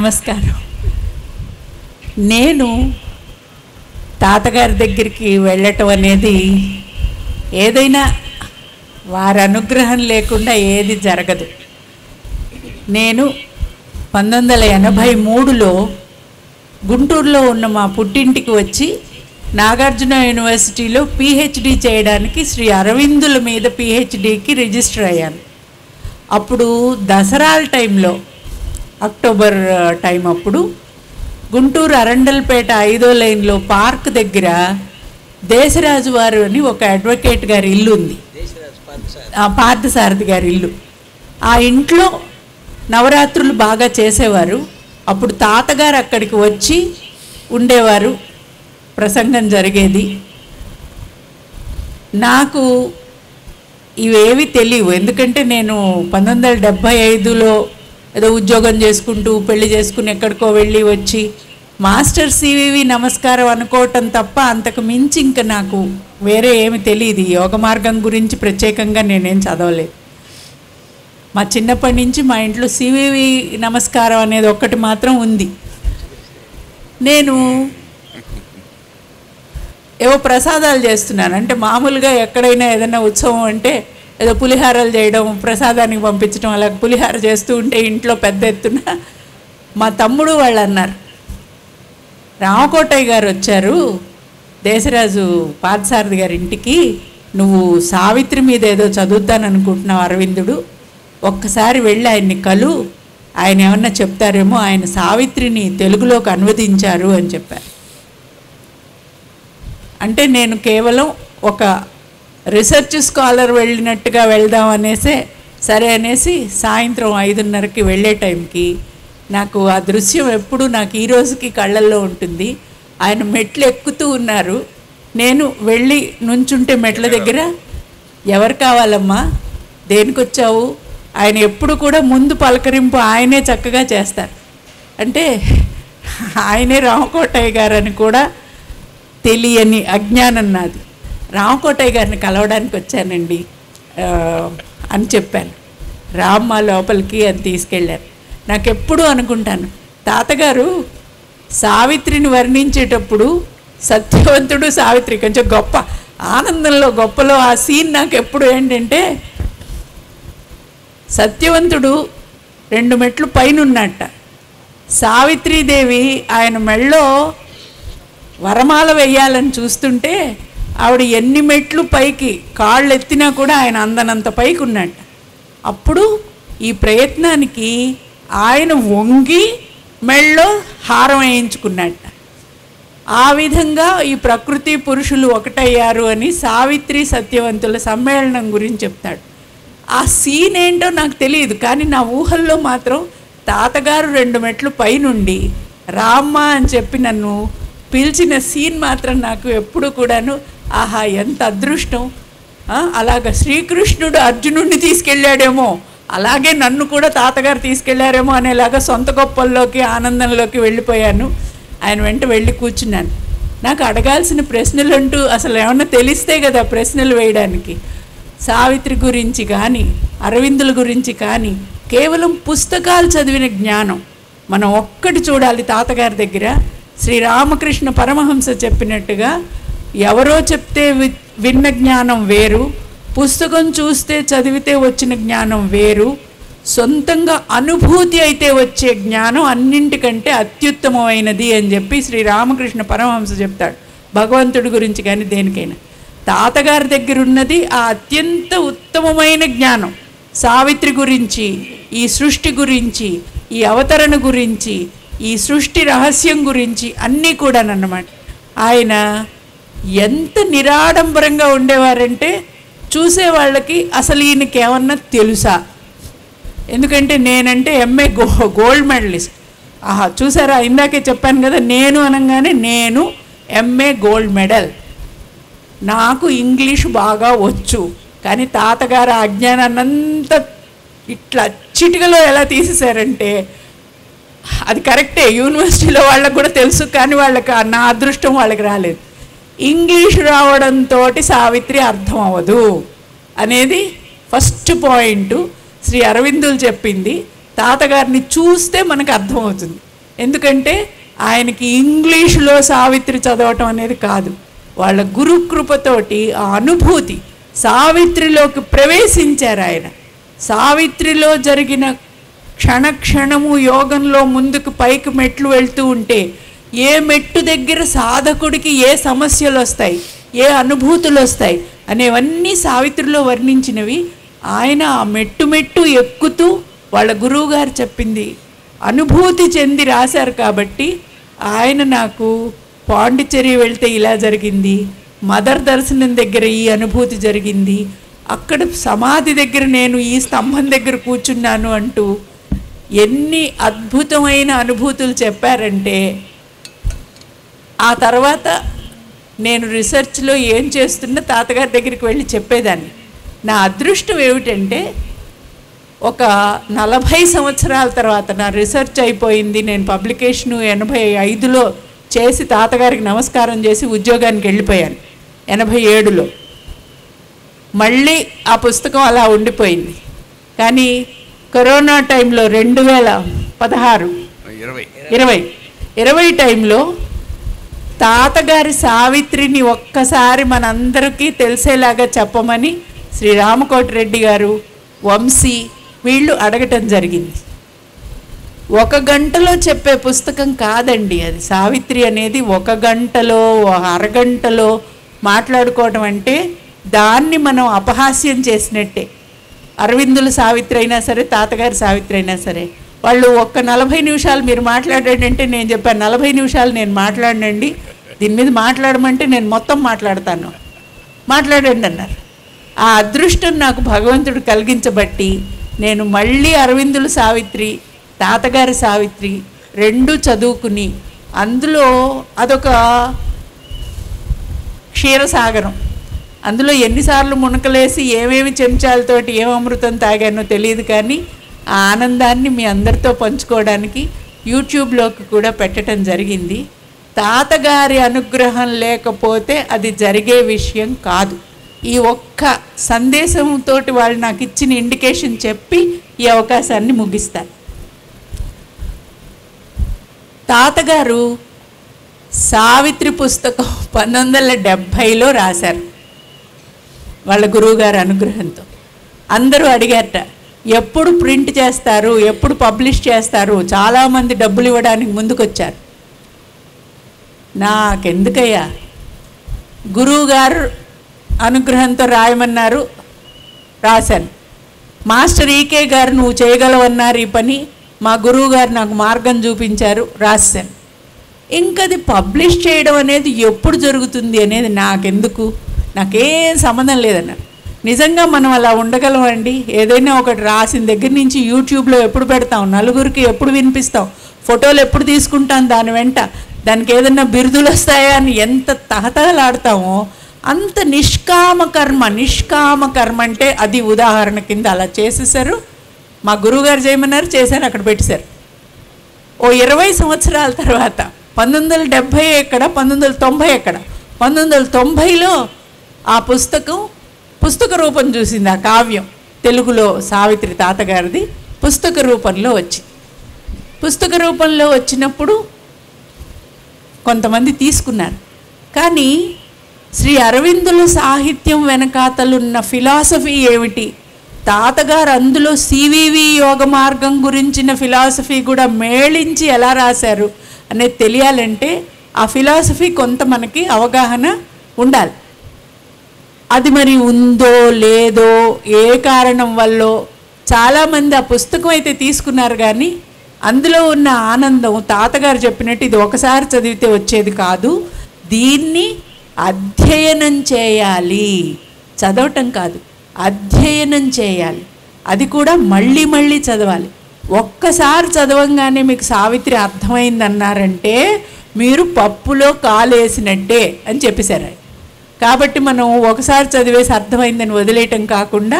నమస్కారం. నేను తాతగారి దగ్గరికి వెళ్ళటం అనేది ఏదైనా వారి అనుగ్రహం లేకుండా ఏది జరగదు. నేను 1983లో గుంటూరులో ఉన్న మా పుట్టింటికి వచ్చి నాగార్జున యూనివర్సిటీలో పిహెచ్డి చేయడానికి శ్రీ అరవిందుల మీద పిహెచ్డికి రిజిస్టర్ అయ్యాను. అప్పుడు దసరాల టైంలో, అక్టోబర్ టైం అప్పుడు గుంటూరు అరండల్పేట 5వ లైన్లో పార్క్ దగ్గర దేశరాజు వారు అని ఒక అడ్వకేట్ గారి ఇల్లు ఉంది, పార్థసారథి గారి ఇల్లు. ఆ ఇంట్లో నవరాత్రులు బాగా చేసేవారు. అప్పుడు తాతగారు అక్కడికి వచ్చి ఉండేవారు, ప్రసంగం జరిగేది. నాకు ఇవేవి తెలియవు, ఎందుకంటే నేను 1975లో ఏదో ఉద్యోగం చేసుకుంటూ పెళ్లి చేసుకుని ఎక్కడికో వెళ్ళి వచ్చి మాస్టర్ సివివి నమస్కారం అనుకోవటం తప్ప అంతకు మించి ఇంకా నాకు వేరే ఏమి తెలియదు. యోగ మార్గం గురించి ప్రత్యేకంగా నేనేం చదవలేదు. మా చిన్నప్పటి నుంచి మా ఇంట్లో సివివి నమస్కారం అనేది ఒక్కటి మాత్రం ఉంది. నేను ఏవో ప్రసాదాలు చేస్తున్నాను, అంటే మామూలుగా ఎక్కడైనా ఏదైనా ఉత్సవం అంటే ఏదో పులిహారాలు చేయడం, ప్రసాదానికి పంపించడం, అలా పులిహార చేస్తూ ఉంటే ఇంట్లో పెద్ద ఎత్తున మా తమ్ముడు వాళ్ళు అన్నారు, రామకోటయ్య గారు వచ్చారు దేశరాజు పార్థసారథి గారి ఇంటికి, నువ్వు సావిత్రి మీద ఏదో చదువుతాననుకుంటున్నావు అరవిందుడు, ఒక్కసారి వెళ్ళి ఆయన్ని కలు, ఆయన ఏమన్నా చెప్తారేమో, ఆయన సావిత్రిని తెలుగులోకి అనువదించారు అని చెప్పారు. అంటే నేను కేవలం ఒక రీసెర్చ్ స్కాలర్ వెళ్ళినట్టుగా వెళ్దాం అనేసే సరే అనేసి సాయంత్రం 5:30కి వెళ్ళే టైంకి నాకు ఆ దృశ్యం ఎప్పుడు నాకు ఈ రోజుకి కళ్ళల్లో ఉంటుంది. ఆయన మెట్లు ఎక్కుతూ ఉన్నారు, నేను వెళ్ళి నుంచుంటే మెట్ల దగ్గర, ఎవరు కావాలమ్మా, దేనికి వచ్చావు, ఆయన ఎప్పుడు కూడా ముందు పలకరింపు ఆయనే చక్కగా చేస్తారు. అంటే ఆయనే రామకోటయ్య గారు అని కూడా తెలియని అజ్ఞానం నాది. రామకోటయ్య గారిని కలవడానికి వచ్చానండి అని చెప్పాను. రామ్మ లోపలికి అని తీసుకెళ్ళారు. నాకు ఎప్పుడు అనుకుంటాను, తాతగారు సావిత్రిని వర్ణించేటప్పుడు సత్యవంతుడు సావిత్రి కొంచెం గొప్ప ఆనందంలో గొప్పలో ఆ సీన్ నాకు ఎప్పుడు ఏంటంటే, సత్యవంతుడు 2 మెట్లు పైన ఉన్నట్ట, సావిత్రీదేవి ఆయన మెళ్ళో వరమాల వెయ్యాలని చూస్తుంటే ఆవిడ ఎన్ని మెట్లు పైకి కాళ్ళు ఎత్తినా కూడా ఆయన అందనంత పైకి ఉన్నట్ట. అప్పుడు ఈ ప్రయత్నానికి ఆయన వంగి మెళ్ళో హారం వేయించుకున్నట్ట. ఆ విధంగా ఈ ప్రకృతి పురుషులు ఒకటయ్యారు అని సావిత్రి సత్యవంతుల సమ్మేళనం గురించి చెప్తాడు. ఆ సీన్ ఏంటో నాకు తెలియదు, కానీ నా ఊహల్లో మాత్రం తాతగారు 2 మెట్లు పైనుండి రామ్మ అని చెప్పి నన్ను పిలిచిన సీన్ మాత్రం నాకు ఎప్పుడు కూడాను ఆహా ఎంత అదృష్టం, అలాగ శ్రీకృష్ణుడు అర్జునుడిని తీసుకెళ్ళాడేమో అలాగే నన్ను కూడా తాతగారు తీసుకెళ్లారేమో అనేలాగా సొంత గొప్పల్లోకి ఆనందంలోకి వెళ్ళిపోయాను. ఆయన వెంట వెళ్ళి కూర్చున్నాను. నాకు అడగాల్సిన ప్రశ్నలు అంటూ అసలు ఏమన్నా తెలిస్తే కదా ప్రశ్నలు వేయడానికి. సావిత్రి గురించి కానీ అరవిందుల గురించి కానీ కేవలం పుస్తకాలు చదివిన జ్ఞానం మనం ఒక్కటి చూడాలి. తాతగారి దగ్గర శ్రీరామకృష్ణ పరమహంస చెప్పినట్టుగా ఎవరో చెప్తే విన్న జ్ఞానం వేరు, పుస్తకం చూస్తే చదివితే వచ్చిన జ్ఞానం వేరు, సొంతంగా అనుభూతి అయితే వచ్చే జ్ఞానం అన్నింటికంటే అత్యుత్తమమైనది అని చెప్పి శ్రీరామకృష్ణ పరమహంస చెప్తాడు. భగవంతుడి గురించి కానీ దేనికైనా తాతగారి దగ్గర ఉన్నది ఆ అత్యంత ఉత్తమమైన జ్ఞానం. సావిత్రి గురించి, ఈ సృష్టి గురించి, ఈ అవతరణ గురించి, ఈ సృష్టి రహస్యం గురించి అన్నీ కూడానన్నమాట. ఆయన ఎంత నిరాడంబరంగా ఉండేవారంటే చూసే వాళ్ళకి అసలు ఈయనకి ఏమన్నా తెలుసా, ఎందుకంటే నేనంటే ఎంఏ గోల్డ్ మెడలిస్ట్. ఆహా చూసారా, ఇందాకే చెప్పాను కదా, నేను అనగానే నేను ఎంఏ గోల్డ్ మెడల్, నాకు ఇంగ్లీష్ బాగా వచ్చు. కానీ తాతగారు ఆ అజ్ఞానాన్నంతా ఇట్లా చిటికలో ఎలా తీసేశారంటే అది కరెక్టే, యూనివర్సిటీలో వాళ్ళకు కూడా తెలుసు, కానీ వాళ్ళకి నా అదృష్టం వాళ్ళకి రాలేదు. ఇంగ్లీష్ రావడంతో సావిత్రి అర్థం అవ్వదు అనేది ఫస్ట్ పాయింట్ శ్రీ అరవిందులు చెప్పింది. తాతగారిని చూస్తే మనకు అర్థమవుతుంది. ఎందుకంటే ఆయనకి ఇంగ్లీషులో సావిత్రి చదవటం అనేది కాదు, వాళ్ళ గురుకృపతోటి ఆ అనుభూతి సావిత్రిలోకి ప్రవేశించారు. ఆయన సావిత్రిలో జరిగిన క్షణక్షణము యోగంలో ముందుకు పైకి మెట్లు వెళ్తూ ఉంటే ఏ మెట్టు దగ్గర సాధకుడికి ఏ సమస్యలు వస్తాయి, ఏ అనుభూతులు వస్తాయి అనేవన్నీ సావిత్రిలో వర్ణించినవి. ఆయన ఆ మెట్టు మెట్టు ఎక్కుతూ వాళ్ళ గురువుగారు చెప్పింది అనుభూతి చెంది రాశారు. కాబట్టి ఆయన నాకు పాండిచ్చేరి వెళ్తే ఇలా జరిగింది, మదర్ దర్శనం దగ్గర ఈ అనుభూతి జరిగింది, అక్కడ సమాధి దగ్గర నేను ఈ స్తంభం దగ్గర కూర్చున్నాను అంటూ ఎన్ని అద్భుతమైన అనుభూతులు చెప్పారంటే, ఆ తర్వాత నేను రీసెర్చ్లో ఏం చేస్తున్నా తాతగారి దగ్గరికి వెళ్ళి చెప్పేదాన్ని. నా అదృష్టం ఏమిటంటే ఒక 40 సంవత్సరాల తర్వాత నా రీసెర్చ్ అయిపోయింది. నేను పబ్లికేషను 85లో చేసి తాతగారికి నమస్కారం చేసి ఉద్యోగానికి వెళ్ళిపోయాను. 87లో మళ్ళీ ఆ పుస్తకం అలా ఉండిపోయింది. కానీ కరోనా టైంలో 2020 టైంలో తాతగారి సావిత్రిని ఒక్కసారి మనందరికీ తెలిసేలాగా చెప్పమని శ్రీ రామకోటిరెడ్డి గారు, వంశీ వీళ్ళు అడగటం జరిగింది. 1 గంటలో చెప్పే పుస్తకం కాదండి అది. సావిత్రి అనేది 1 గంటలో అరగంటలో మాట్లాడుకోవడం అంటే దాన్ని మనం అపహాస్యం చేసినట్టే. అరవిందుల సావిత్రి అయినా సరే, తాతగారి సావిత్రి అయినా సరే, వాళ్ళు 40 నిమిషాలు మీరు మాట్లాడండి అంటే నేను చెప్పాను 40 నిమిషాలు నేను మాట్లాడనండి, దీని మీద మాట్లాడమంటే నేను మొత్తం మాట్లాడతాను, మాట్లాడండి అన్నారు. ఆ అదృష్టం నాకు భగవంతుడు కలిగించబట్టి నేను మళ్ళీ అరవిందుల సావిత్రి, తాతగారి సావిత్రి 2 చదువుకుని అందులో అదొక క్షీరసాగరం. అందులో ఎన్నిసార్లు మునకలేసి ఏమేమి చెంచాలతోటి ఏం అమృతం తాగానో తెలియదు, కానీ ఆ ఆనందాన్ని మీ అందరితో పంచుకోవడానికి యూట్యూబ్లోకి కూడా పెట్టడం జరిగింది. తాతగారి అనుగ్రహం లేకపోతే అది జరిగే విషయం కాదు. ఈ ఒక్క సందేశంతో వాళ్ళు నాకు ఇచ్చిన ఇండికేషన్ చెప్పి ఈ అవకాశాన్ని ముగిస్తాను. తాతగారు సావిత్రి పుస్తకం 1970లో రాశారు వాళ్ళ గురువుగారి అనుగ్రహంతో. అందరూ అడిగారట ఎప్పుడు ప్రింట్ చేస్తారు, ఎప్పుడు పబ్లిష్ చేస్తారు, చాలామంది డబ్బులు ఇవ్వడానికి ముందుకొచ్చారు. నాకెందుకయ్యా, గురువుగారు అనుగ్రహంతో రాయమన్నారు, రాశాను. మాస్టర్ ఈకే గారు నువ్వు చేయగలవన్నారు ఈ పని, మా గురువుగారు నాకు మార్గం చూపించారు, రాశాను. ఇంకది పబ్లిష్ చేయడం అనేది ఎప్పుడు జరుగుతుంది అనేది నాకెందుకు, నాకేం సంబంధం లేదన్నారు. నిజంగా మనం అలా ఉండగలమండి? ఏదైనా ఒకటి రాసిన దగ్గర నుంచి యూట్యూబ్లో ఎప్పుడు పెడతాం, నలుగురికి ఎప్పుడు వినిపిస్తాం, ఫోటోలు ఎప్పుడు తీసుకుంటాం, దాని వెంట దానికి ఏదైనా బిరుదులు వస్తాయా అని ఎంత తహతహలాడతామో అంత నిష్కామ కర్మ అంటే అది ఉదాహరణ కింద అలా చేసేసారు. మా గురువుగారు చేయమన్నారు, చేశారు, అక్కడ పెట్టేశారు. ఓ 20 సంవత్సరాల తర్వాత 1970 ఎక్కడ, 1990 ఎక్కడ, 1990లో ఆ పుస్తక రూపం చూసింది. ఆ కావ్యం తెలుగులో సావిత్రి తాతగారిది పుస్తక రూపంలో పుస్తక రూపంలో వచ్చినప్పుడు కొంతమంది తీసుకున్నారు. కానీ శ్రీ అరవిందుల సాహిత్యం వెనకాతలున్న ఫిలాసఫీ ఏమిటి, తాతగారు అందులో సివివి యోగ మార్గం గురించిన ఫిలాసఫీ కూడా మేళించి ఎలా రాశారు అనేది తెలియాలంటే ఆ ఫిలాసఫీ కొంత మనకి అవగాహన ఉండాలి. అది మరి ఉందో లేదో, ఏ కారణం వల్లో చాలామంది ఆ పుస్తకం అయితే తీసుకున్నారు, కానీ అందులో ఉన్న ఆనందం తాతగారు చెప్పినట్టు ఇది ఒకసారి చదివితే వచ్చేది కాదు. దీన్ని అధ్యయనం చేయాలి, చదవటం కాదు, అధ్యయనం చేయాలి. అది కూడా మళ్ళీ మళ్ళీ చదవాలి. ఒక్కసారి చదవంగానే మీకు సావిత్రి అర్థమైందన్నారంటే మీరు పప్పులో కాలేసినట్టే అని చెప్పేశారు. కాబట్టి మనం ఒకసారి చదివేసి అర్థమైందని వదిలేయటం కాకుండా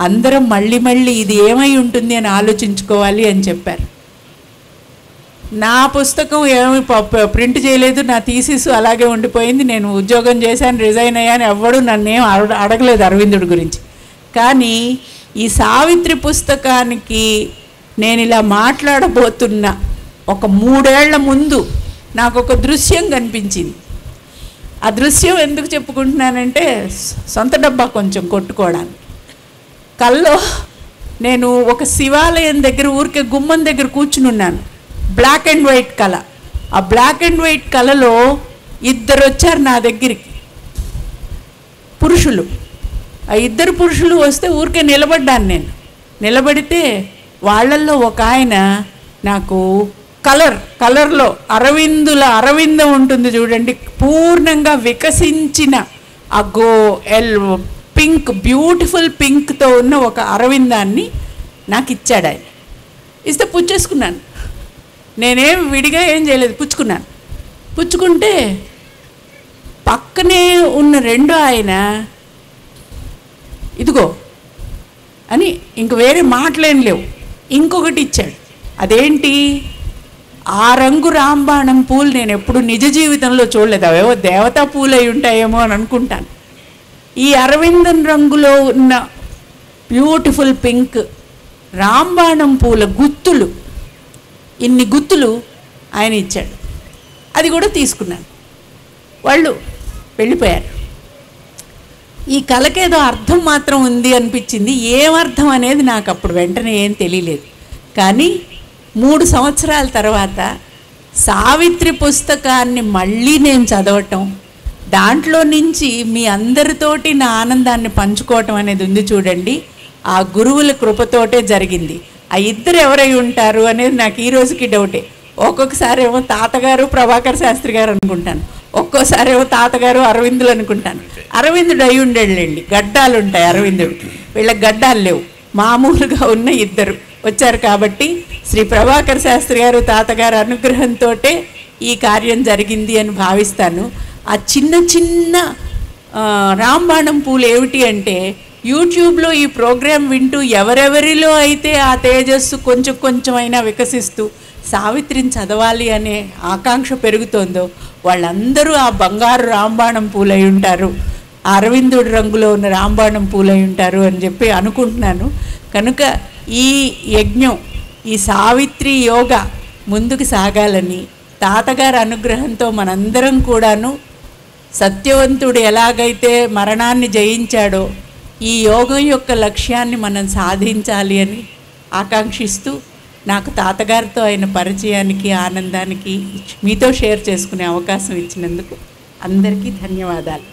అందరం మళ్ళీ మళ్ళీ ఇది ఏమై ఉంటుంది అని ఆలోచించుకోవాలి అని చెప్పారు. నా పుస్తకం ఏమి ప్రింట్ చేయలేదు, నా థీసిస్ అలాగే ఉండిపోయింది. నేను ఉద్యోగం చేశాను, రిజైన్ అయ్యాను, ఎవ్వడూ నన్నేం అడగలేదు అరవిందుడి గురించి. కానీ ఈ సావిత్రి పుస్తకానికి నేను ఇలా మాట్లాడబోతున్న ఒక 3 ఏళ్ల ముందు నాకు ఒక దృశ్యం కనిపించింది. ఆ దృశ్యం ఎందుకు చెప్పుకుంటున్నానంటే సొంత డబ్బా కొంచెం కొట్టుకోవడానికి. కల్లో నేను ఒక శివాలయం దగ్గర ఊరికే గుమ్మం దగ్గర కూర్చుని ఉన్నాను. బ్లాక్ అండ్ వైట్ కళ. ఆ బ్లాక్ అండ్ వైట్ కళలో 2 వచ్చారు నా దగ్గరికి, పురుషులు. ఆ 2 పురుషులు వస్తే ఊరికే నిలబడ్డాను. నేను నిలబడితే వాళ్ళల్లో ఒక ఆయన నాకు కలర్లో అరవిందం ఉంటుంది చూడండి, పూర్ణంగా వికసించిన ఆ పింక్, బ్యూటిఫుల్ పింక్తో ఉన్న ఒక అరవిందాన్ని నాకు ఇచ్చాడు ఆయన. ఇస్తే పుచ్చేసుకున్నాను. నేనేం విడిగా ఏం చేయలేదు, పుచ్చుకున్నాను. పుచ్చుకుంటే పక్కనే ఉన్న రెండో ఆయన ఇదిగో అని ఇంక వేరే మాటలేం లేవు, ఇంకొకటి ఇచ్చాడు. అదేంటి, ఆ రంగు రాంబాణం పూలు నేను ఎప్పుడు నిజ జీవితంలో చూడలేదు. అవేవో దేవతా పూలు అయి ఉంటాయేమో అని అనుకుంటాను. ఈ అరవిందం రంగులో ఉన్న బ్యూటిఫుల్ పింక్ రాంబాణం పూల గుత్తులు, ఇన్ని గుత్తులు ఆయన ఇచ్చాడు. అది కూడా తీసుకున్నాను. వాళ్ళు వెళ్ళిపోయారు. ఈ కళకేదో అర్థం మాత్రం ఉంది అనిపించింది. ఏమర్థం అనేది నాకు అప్పుడు వెంటనే ఏం తెలియలేదు. కానీ 3 సంవత్సరాల తర్వాత సావిత్రి పుస్తకాన్ని మళ్ళీ నేను చదవటం, దాంట్లో నుంచి మీ అందరితోటి నా ఆనందాన్ని పంచుకోవటం అనేది ఉంది చూడండి, ఆ గురువుల కృపతోటే జరిగింది. ఆ 2 ఎవరై ఉంటారు అనేది నాకు ఈ రోజుకి డౌటే. ఒక్కొక్కసారి ఏమో తాతగారు ప్రభాకర్ శాస్త్రి గారు అనుకుంటాను, ఒక్కోసారి ఏమో తాతగారు అరవిందులు అనుకుంటాను. అరవిందుడు అయి ఉండేళ్ళండి, గడ్డాలు ఉంటాయి అరవిందుడికి, వీళ్ళకి గడ్డాలు లేవు. మామూలుగా ఉన్న 2 వచ్చారు. కాబట్టి శ్రీ ప్రభాకర్ శాస్త్రి గారు తాతగారు అనుగ్రహంతో ఈ కార్యం జరిగింది అని భావిస్తాను. ఆ చిన్న చిన్న రాంబాణం పూలు ఏమిటి అంటే, యూట్యూబ్లో ఈ ప్రోగ్రాం వింటూ ఎవరెవరిలో అయితే ఆ తేజస్సు కొంచెం కొంచెమైనా వికసిస్తూ సావిత్రిని చదవాలి అనే ఆకాంక్ష పెరుగుతోందో వాళ్ళందరూ ఆ బంగారు రాంబాణం పూలై ఉంటారు, అరవిందుడి రంగులో ఉన్న రాంబాణం పూలై ఉంటారు అని చెప్పి అనుకుంటున్నాను. కనుక ఈ యజ్ఞం, ఈ సావిత్రి యోగా ముందుకు సాగాలని తాతగారి అనుగ్రహంతో మనందరం కూడాను సత్యవంతుడు ఎలాగైతే మరణాన్ని జయించాడో ఈ యోగం యొక్క లక్ష్యాన్ని మనం సాధించాలి అని ఆకాంక్షిస్తూ, నాకు తాతగారితో అయిన పరిచయానికి, ఆనందానికి మీతో షేర్ చేసుకునే అవకాశం ఇచ్చినందుకు అందరికీ ధన్యవాదాలు.